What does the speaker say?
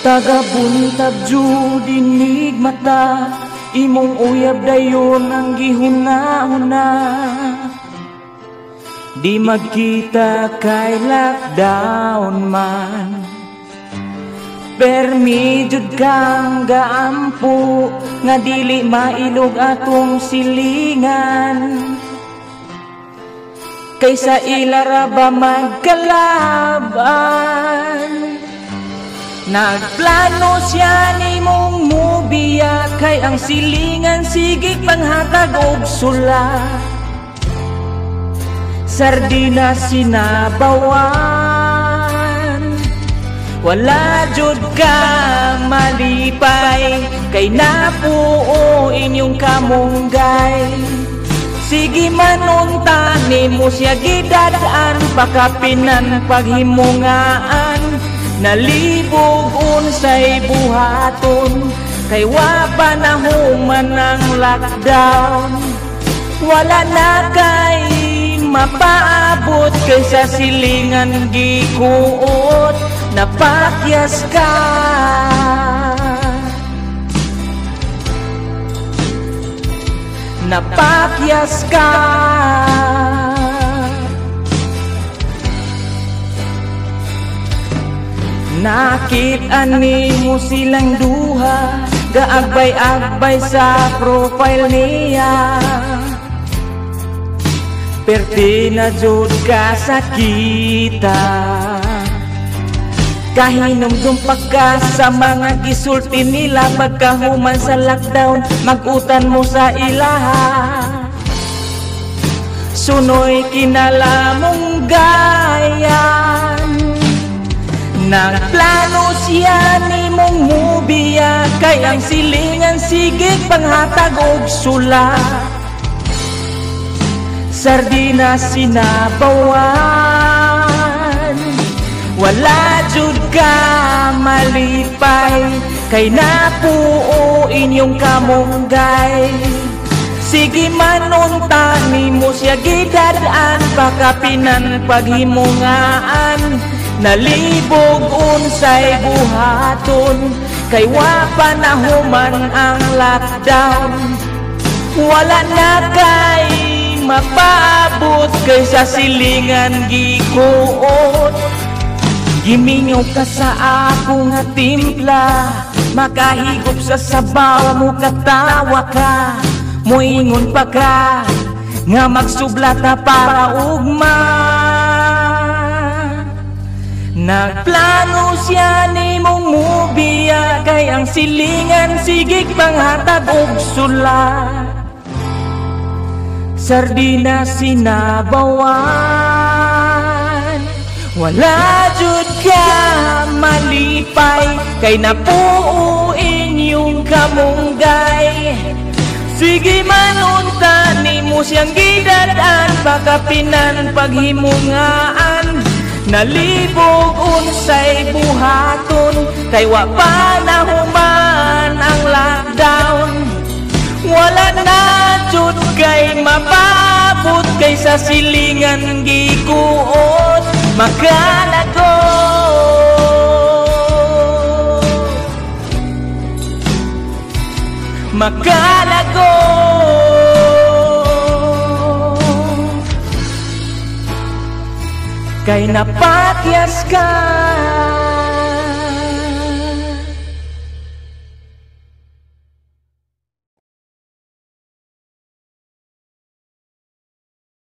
Tagabuntag dinig mata, imong uyab dayon ang gihuna-huna. Di magkita kay lockdown man, permi jud kang gaampo, nga dili mailog atong silingan. Kaysa ilara ba magkalaban, nagplano siya ni mong mubiya, kay ang silingan sige panghatag og sula. Sardinas sinabawan, wala jud ka malipay, kay napuo inyong kamunggay. Sige manunta nimo siya gidadaan, pakapinan paghimungaan, nalibog unsay buhaton, kay wa panahuman ang lockdown. Wala na kay mapaabot, kaysa silingan gikuot, napakyas ka. Napakyas ka. Nakit-an mo silang duha, gaagbay-agbay sa profile niya. Perti na jud ka sa kita, kahinumdum pagka sa mga gisulti nila. Pagkahuman sa lockdown, magutan mo sa ilaha. Sunoy kinalamong gayan, nagplano siya ni mong mubiya, kay ang silingan sige panghatag og sula. Sardinas sinabawan, wala jud ka malipay, kay napuo inyong kamunggay. Sige manunta nimo siya gidadaan, pakapinan paghimungaan, nalibog unsay buhaton, kay wa panahuman ang lockdown. Wala na kay mapaabot, kaysa silingan gikuot. Gimingaw ka sa ako nga timpla, makahigop sa sabaw mo katawa ka. Moingon pa ka nga magsublata para ugma. Nagplano siya ni mong mubiya, kay ang silingan sigig panghatag og sula. Sardinas sinabawan, wala jud ka malipay, kay napuo inyong kamunggay. Sige manunta nimo siyang gidadaan, pakapinan paghimungaan, nalibog unsay buhaton, kay wa panahuman ang lockdown. Wala na jud kay mapabot, kaysa silingan gikuot, makalago. Makalago. Kay napakyas ka.